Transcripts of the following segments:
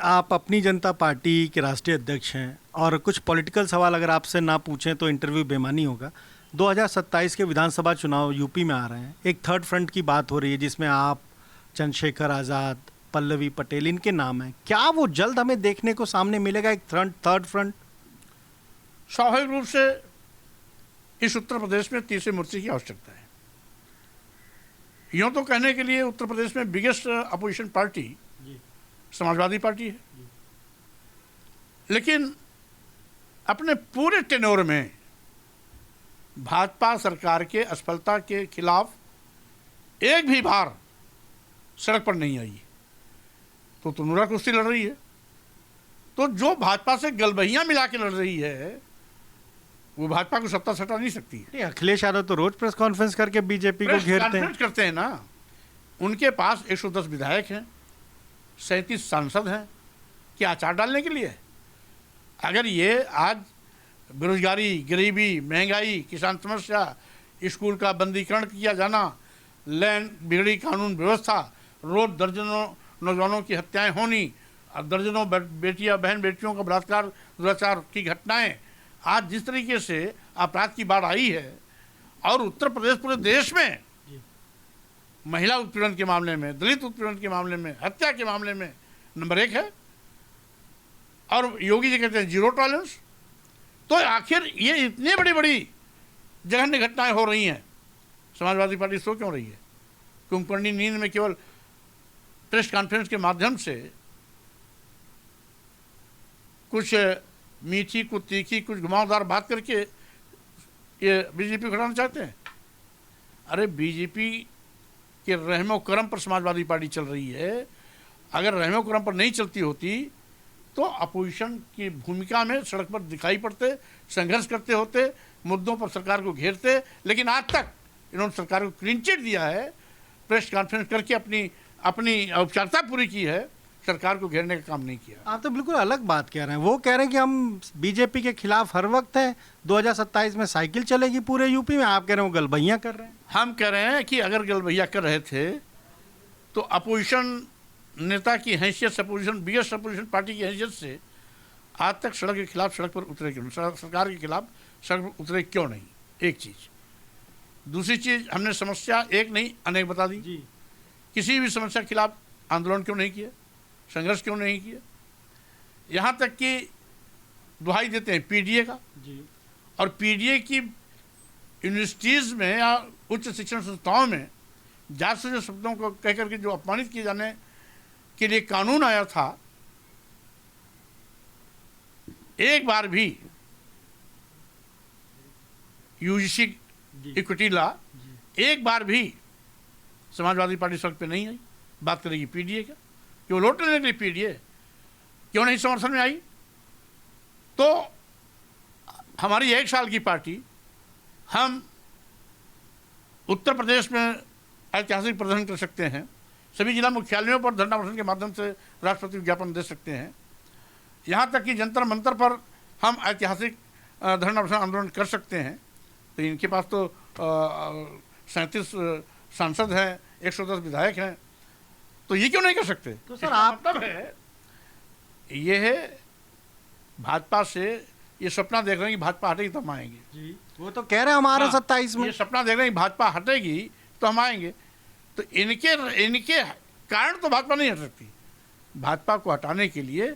आप अपनी जनता पार्टी के राष्ट्रीय अध्यक्ष हैं और कुछ पॉलिटिकल सवाल अगर आपसे ना पूछें तो इंटरव्यू बेमानी होगा। 2027 के विधानसभा चुनाव यूपी में आ रहे हैं। एक थर्ड फ्रंट की बात हो रही है जिसमें आप, चंद्रशेखर आज़ाद, पल्लवी पटेल, इनके नाम हैं। क्या वो जल्द हमें देखने को सामने मिलेगा, एक थर्ड फ्रंट? स्वाभाविक रूप से इस उत्तर प्रदेश में तीसरे मोर्चे की आवश्यकता है। यूँ तो कहने के लिए उत्तर प्रदेश में biggest opposition party Samajwadi party है, लेकिन अपने पूरे टेन्योर में भाजपा सरकार के असफलता के खिलाफ एक भी बार सड़क पर नहीं आई। तो नुरा कुश्ती लड़ रही है, तो जो भाजपा से गलबहियां मिला के लड़ रही है वो भाजपा को सत्ता सटा नहीं सकती है। अखिलेश यादव तो रोज प्रेस कॉन्फ्रेंस करके बीजेपी को घेरते हैं। करते हैं ना। उनके पास 110 विधायक हैं, 37 सांसद हैं, क्या अचार डालने के लिए? अगर ये आज बेरोजगारी, गरीबी, महंगाई, किसान समस्या, स्कूल का बंदीकरण किया जाना, लैंड बिगड़ी कानून व्यवस्था, रोज दर्जनों नौजवानों की हत्याएं होनी, दर्जनों बेटियां, बहन बेटियों का बलात्कार, दुराचार की घटनाएं, आज जिस तरीके से अपराध की बाढ़ आई है, और उत्तर प्रदेश पूरे देश में महिला उत्पीड़न के मामले में, दलित उत्पीड़न के मामले में, हत्या के मामले में नंबर 1 है, और योगी जी कहते हैं जीरो टॉलरेंस। तो आखिर ये इतनी बड़ी बड़ी जघन्य घटनाएं हो रही हैं, समाजवादी पार्टी सो क्यों रही है? कुंभकर्णी नींद में केवल प्रेस कॉन्फ्रेंस के माध्यम से कुछ मीठी, कुछ तीखी, कुछ घुमावदार बात करके ये बीजेपी को हटाना चाहते हैं। अरे बीजेपी के रहमो करम पर समाजवादी पार्टी चल रही है। अगर रहमो करम पर नहीं चलती होती तो अपोजिशन की भूमिका में सड़क पर दिखाई पड़ते, संघर्ष करते होते, मुद्दों पर सरकार को घेरते। लेकिन आज तक इन्होंने सरकार को क्लीन चिट दिया है, प्रेस कॉन्फ्रेंस करके अपनी औपचारिकता पूरी की है, सरकार को घेरने का काम नहीं किया। आप तो बिल्कुल अलग बात कह रहे हैं। वो कह रहे हैं कि हम बीजेपी के खिलाफ हर वक्त हैं, 2027 में साइकिल चलेगी पूरे यूपी में। आप कह रहे हैं वो गलबहियां कर रहे हैं। हम कह रहे हैं कि अगर गलबहियां कर रहे थे तो अपोजिशन नेता की हैसियत से, अपोजिशन बिगेस्ट अपोजिशन पार्टी की हैसियत से आज तक सड़क के खिलाफ सड़क पर उतरे क्यों, सरकार के खिलाफ सड़क पर उतरे क्यों नहीं? एक चीज़। दूसरी चीज़, हमने समस्या एक नहीं अनेक बता दी जी। किसी भी समस्या के खिलाफ आंदोलन क्यों नहीं किया, संघर्ष क्यों नहीं किया? यहाँ तक कि दुहाई देते हैं पीडीए का जी। और पीडीए की यूनिवर्सिटीज़ में या उच्च शिक्षण संस्थाओं में जात से जो शब्दों को कह करके जो अपमानित किए जाने के लिए कानून आया था, एक बार भी यूजीसी इक्विटी लॉ, एक बार भी समाजवादी पार्टी सड़क पे नहीं आई। बात करेगी पीडीए का, क्यों लौट लेने के लिए पीडीए क्यों नहीं समर्थन में आई? तो हमारी 1 साल की पार्टी, हम उत्तर प्रदेश में ऐतिहासिक प्रदर्शन कर सकते हैं, सभी जिला मुख्यालयों पर धरना प्रदर्शन के माध्यम से राष्ट्रपति विज्ञापन दे सकते हैं, यहाँ तक कि जंतर मंतर पर हम ऐतिहासिक धरना प्रदर्शन आंदोलन कर सकते हैं। तो इनके पास तो 37 सांसद हैं, 110 विधायक हैं, तो ये क्यों नहीं कर सकते? तो सर आप मतलब है ये है भाजपा से ये सपना देख रहे हैं कि भाजपा हटेगी तो हम आएंगे जी। वो तो कह रहे हैं हमारा 27 में ये सपना देख रहे हैं कि भाजपा हटेगी तो हम आएंगे। तो इनके कारण तो भाजपा नहीं हट सकती। भाजपा को हटाने के लिए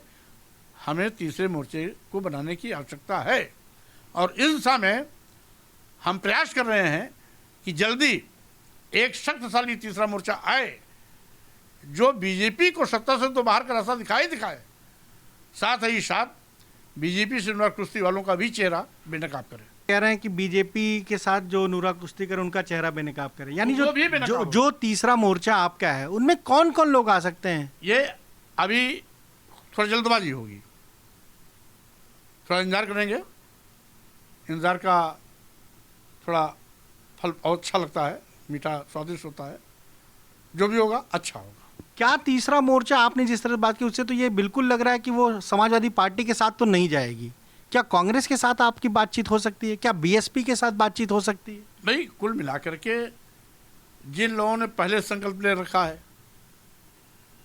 हमें तीसरे मोर्चे को बनाने की आवश्यकता है, और इस दिशा में हम प्रयास कर रहे हैं कि जल्दी एक शक्तिशाली तीसरा मोर्चा आए जो बीजेपी को सत्ता से तो बाहर का रास्ता दिखाए, साथ ही साथ बीजेपी से नुरा कुश्ती वालों का भी चेहरा बेनकाब करे। कह रहे हैं कि बीजेपी के साथ जो नुरा कुश्ती करे उनका चेहरा बेनकाब करे, यानी जो तीसरा मोर्चा आपका है उनमें कौन कौन लोग आ सकते हैं? ये अभी थोड़ा जल्दबाजी होगी, थोड़ा इंतजार करेंगे। इंतजार का थोड़ा फल बहुत अच्छा लगता है, मीठा स्वादिष्ट होता है। जो भी होगा अच्छा होगा। क्या तीसरा मोर्चा, आपने जिस तरह बात की उससे तो ये बिल्कुल लग रहा है कि वो समाजवादी पार्टी के साथ तो नहीं जाएगी। क्या कांग्रेस के साथ आपकी बातचीत हो सकती है? क्या बीएसपी के साथ बातचीत हो सकती है? भाई कुल मिलाकर के जिन लोगों ने पहले संकल्प ले रखा है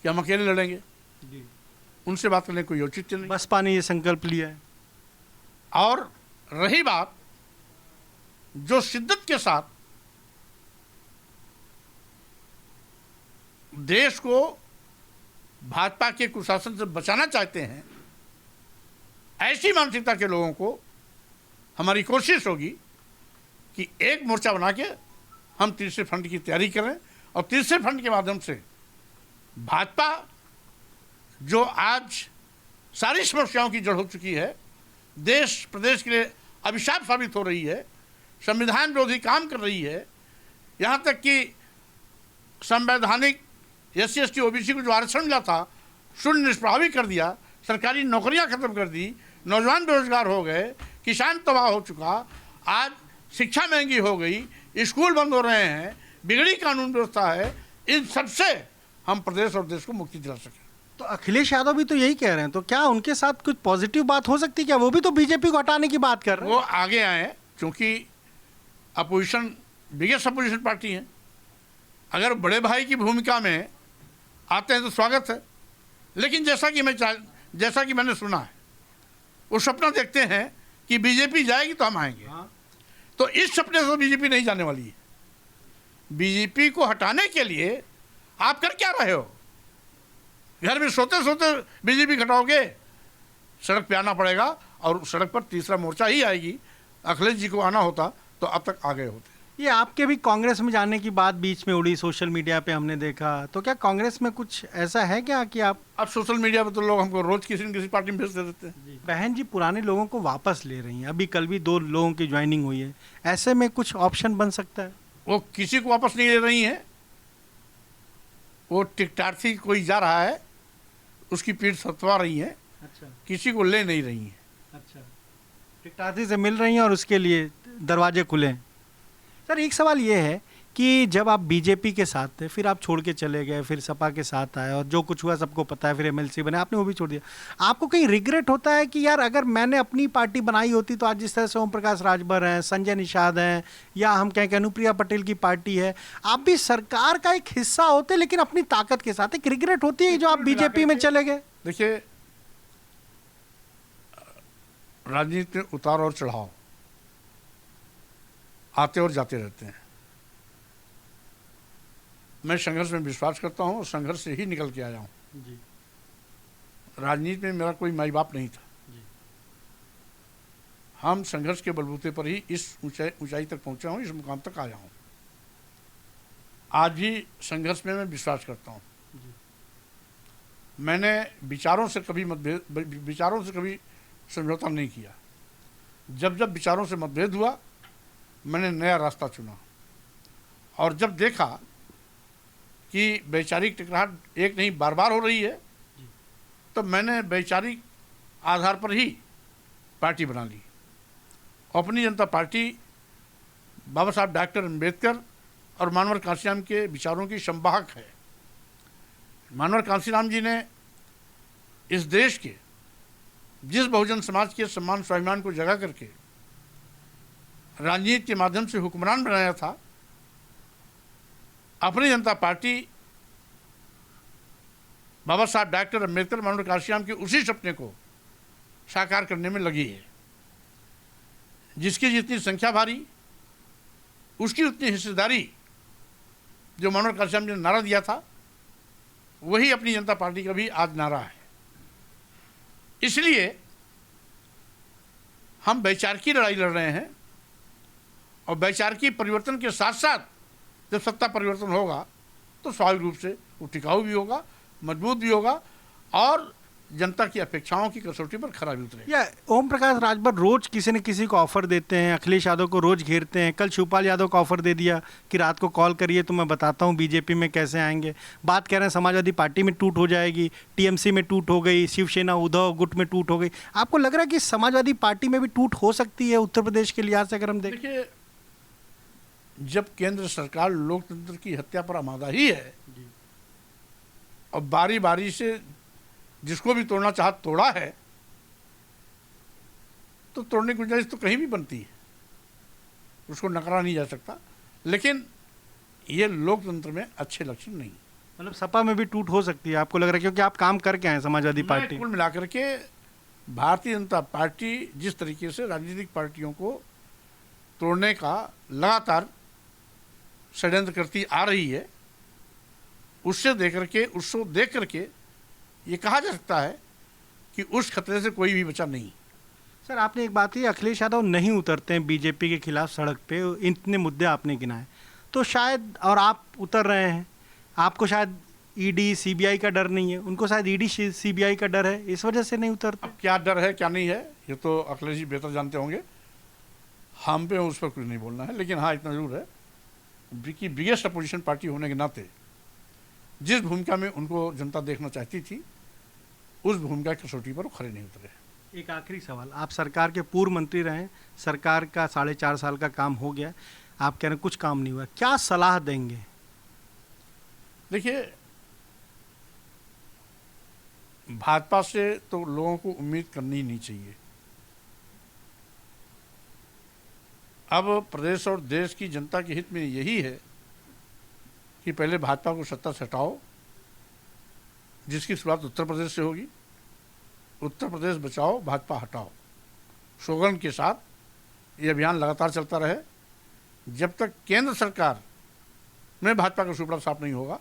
कि हम अकेले लड़ेंगे, उनसे बात करने का कोई औचित्य नहीं। बसपा ने ये संकल्प लिया है। और रही बात जो शिद्दत के साथ देश को भाजपा के कुशासन से बचाना चाहते हैं, ऐसी मानसिकता के लोगों को हमारी कोशिश होगी कि एक मोर्चा बना के हम तीसरे फ्रंट की तैयारी करें और तीसरे फ्रंट के माध्यम से भाजपा जो आज सारी समस्याओं की जड़ हो चुकी है, देश प्रदेश के लिए अभिशाप साबित हो रही है, संविधान विरोधी काम कर रही है, यहाँ तक कि संवैधानिक SC ST OBC को जो आरक्षण मिला था शून्य निष्प्रभावी कर दिया, सरकारी नौकरियां खत्म कर दी, नौजवान बेरोजगार हो गए, किसान तबाह हो चुका, आज शिक्षा महंगी हो गई, स्कूल बंद हो रहे हैं, बिगड़ी कानून व्यवस्था है। इन सबसे हम प्रदेश और देश को मुक्ति दिला सकें। तो अखिलेश यादव भी तो यही कह रहे हैं, तो क्या उनके साथ कुछ पॉजिटिव बात हो सकती है? क्या वो भी तो बीजेपी को हटाने की बात कर रहे हैं? वो आगे आए, क्योंकि अपोजिशन बिगेस्ट अपोजिशन पार्टी है। अगर बड़े भाई की भूमिका में आते हैं तो स्वागत है, लेकिन जैसा कि मैंने सुना है, वो सपना देखते हैं कि बीजेपी जाएगी तो हम आएंगे। तो इस सपने से बीजेपी नहीं जाने वाली है। बीजेपी को हटाने के लिए आप कर क्या रहे हो? घर में सोते सोते बीजेपी हटाओगे? सड़क पे आना पड़ेगा, और सड़क पर तीसरा मोर्चा ही आएगी। अखिलेश जी को आना होता तो अब तक आ गए होते। ये आपके भी कांग्रेस में जाने की बात बीच में उड़ी, सोशल मीडिया पे हमने देखा, तो क्या कांग्रेस में कुछ ऐसा है क्या कि आप? अब सोशल मीडिया पर तो लोग हमको रोज किसी न किसी पार्टी में भेज देते हैं। बहन जी पुराने लोगों को वापस ले रही हैं, अभी कल भी 2 लोगों की ज्वाइनिंग हुई है, ऐसे में कुछ ऑप्शन बन सकता है? वो किसी को वापस नहीं ले रही हैं, वो टिकटार्थी कोई जा रहा है उसकी पीठ थपथपा रही है। अच्छा, किसी को ले नहीं रही हैं। अच्छा, टिकटार्थी से मिल रही हैं और उसके लिए दरवाजे खुले हैं। सर एक सवाल ये है कि जब आप बीजेपी के साथ थे, फिर आप छोड़ के चले गए, फिर सपा के साथ आए और जो कुछ हुआ सबको पता है, फिर MLC बने, आपने वो भी छोड़ दिया। आपको कहीं रिग्रेट होता है कि यार अगर मैंने अपनी पार्टी बनाई होती तो आज जिस तरह से ओम प्रकाश राजभर हैं, संजय निषाद हैं, या हम कहें कि अनुप्रिया पटेल की पार्टी है, आप भी सरकार का एक हिस्सा होते लेकिन अपनी ताकत के साथ? एक रिग्रेट होती है जो आप बीजेपी में चले गए? देखिए, राजनीति में उतार और चढ़ाव आते और जाते रहते हैं। मैं संघर्ष में विश्वास करता हूँ और संघर्ष से ही निकल के आया हूँ। जी। राजनीति में मेरा कोई माई बाप नहीं था। जी। हम संघर्ष के बलबूते पर ही इस ऊंचाई तक पहुंचा हूँ, इस मुकाम तक आया हूँ। आज भी संघर्ष में मैं विश्वास करता हूँ। मैंने विचारों से कभी समझौता नहीं किया। जब जब विचारों से मतभेद हुआ, मैंने नया रास्ता चुना, और जब देखा कि वैचारिक टकराहट एक नहीं बार हो रही है, तो मैंने वैचारिक आधार पर ही पार्टी बना ली। अपनी जनता पार्टी बाबा साहब डॉक्टर अम्बेडकर और मानवर कांशीराम के विचारों की संवाहक है। मानवर कांशीराम जी ने इस देश के जिस बहुजन समाज के सम्मान स्वाभिमान को जगा करके राजनीति के माध्यम से हुक्मरान बनाया था, अपनी जनता पार्टी बाबा साहब डॉक्टर अम्बेडकर मानवर कांशीराम के उसी सपने को साकार करने में लगी है। जिसकी जितनी संख्या भारी, उसकी उतनी हिस्सेदारी। जो मानवर कांशीराम जी ने नारा दिया था, वही अपनी जनता पार्टी का भी आज नारा है। इसलिए हम वैचारिकी लड़ाई लड़ रहे हैं, और वैचारिकी परिवर्तन के साथ साथ जब सत्ता परिवर्तन होगा तो स्वाभाविक रूप से वो टिकाऊ भी होगा, मजबूत भी होगा, और जनता की अपेक्षाओं की कसौटी पर खरा भी उतरेगा। या ओम प्रकाश राजभर रोज किसी न किसी को ऑफर देते हैं, अखिलेश यादव को रोज घेरते हैं। कल शिवपाल यादव को ऑफर दे दिया कि रात को कॉल करिए तो मैं बताता हूं बीजेपी में कैसे आएंगे। बात कह रहे हैं समाजवादी पार्टी में टूट हो जाएगी, TMC में टूट हो गई, शिवसेना उद्धव गुट में टूट हो गई। आपको लग रहा है कि समाजवादी पार्टी में भी टूट हो सकती है उत्तर प्रदेश के लिहाज से अगर हम देखें? देखिए, जब केंद्र सरकार लोकतंत्र की हत्या पर आमादा ही है, और बारी बारी से जिसको भी तोड़ना चाहा तोड़ा है, तो तोड़ने की गुंजाइश तो कहीं भी बनती है, उसको नकारा नहीं जा सकता। लेकिन ये लोकतंत्र में अच्छे लक्षण नहीं। मतलब सपा में भी टूट हो सकती है आपको लग रहा है, क्योंकि आप काम करके आए समाजवादी मैं पार्टी। कुल मिलाकर के भारतीय जनता पार्टी जिस तरीके से राजनीतिक पार्टियों को तोड़ने का लगातार षड्यंत्र करती आ रही है, उसको देख करके ये कहा जा सकता है कि उस खतरे से कोई भी बचा नहीं। सर आपने एक बात की, अखिलेश यादव नहीं उतरते हैं बीजेपी के खिलाफ सड़क पे, इतने मुद्दे आपने गिनाए, तो शायद, और आप उतर रहे हैं, आपको शायद ईडी सीबीआई का डर नहीं है, उनको शायद ईडी सीबीआई का डर है, इस वजह से नहीं उतरते। अब क्या डर है क्या नहीं है ये तो अखिलेश जी बेहतर जानते होंगे, हम पे उस पर कुछ नहीं बोलना है। लेकिन हाँ इतना जरूर है कि बिगेस्ट अपोजिशन पार्टी होने के नाते जिस भूमिका में उनको जनता देखना चाहती थी, उस भूमिका की कसौटी पर वो खड़े नहीं उतरे। एक आखिरी सवाल, आप सरकार के पूर्व मंत्री रहे, सरकार का 4.5 साल का काम हो गया, आप कह रहे हैं कुछ काम नहीं हुआ, क्या सलाह देंगे? देखिए, भाजपा से तो लोगों को उम्मीद करनी ही नहीं चाहिए। अब प्रदेश और देश की जनता के हित में यही है कि पहले भाजपा को सत्ता से हटाओ, जिसकी शुरुआत उत्तर प्रदेश से होगी। उत्तर प्रदेश बचाओ, भाजपा हटाओ स्लोगन के साथ ये अभियान लगातार चलता रहे। जब तक केंद्र सरकार में भाजपा का सुपड़ा साफ नहीं होगा,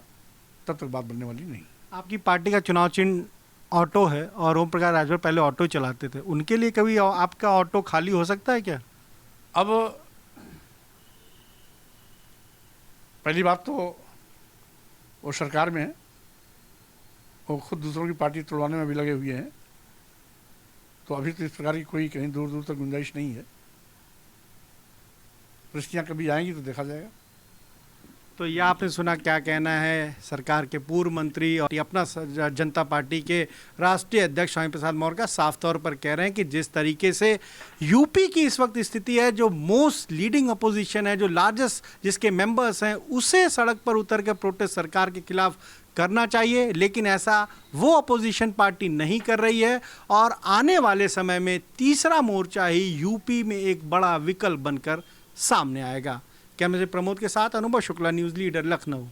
तब तक बात बनने वाली नहीं। आपकी पार्टी का चुनाव चिन्ह ऑटो है और ओम प्रकाश राजभर पहले ऑटो चलाते थे, उनके लिए कभी आपका ऑटो खाली हो सकता है क्या? अब पहली बात तो वो सरकार में है, वो खुद दूसरों की पार्टी तोड़वाने में भी लगे हुए हैं, तो अभी तो इस प्रकार की कोई कहीं दूर दूर तक गुंजाइश नहीं है। परिस्थितियाँ कभी आएंगी तो देखा जाएगा। तो ये आपने सुना क्या कहना है सरकार के पूर्व मंत्री और अपना जनता पार्टी के राष्ट्रीय अध्यक्ष स्वामी प्रसाद मौर्य का, साफ तौर पर कह रहे हैं कि जिस तरीके से यूपी की इस वक्त स्थिति है, जो मोस्ट लीडिंग अपोजिशन है, जो लार्जेस्ट जिसके मेंबर्स हैं, उसे सड़क पर उतर के प्रोटेस्ट सरकार के खिलाफ करना चाहिए, लेकिन ऐसा वो अपोजिशन पार्टी नहीं कर रही है और आने वाले समय में तीसरा मोर्चा ही यूपी में एक बड़ा विकल्प बनकर सामने आएगा। कैमरे से प्रमोद के साथ अनुभव शुक्ला, न्यूज़ लीडर, लखनऊ।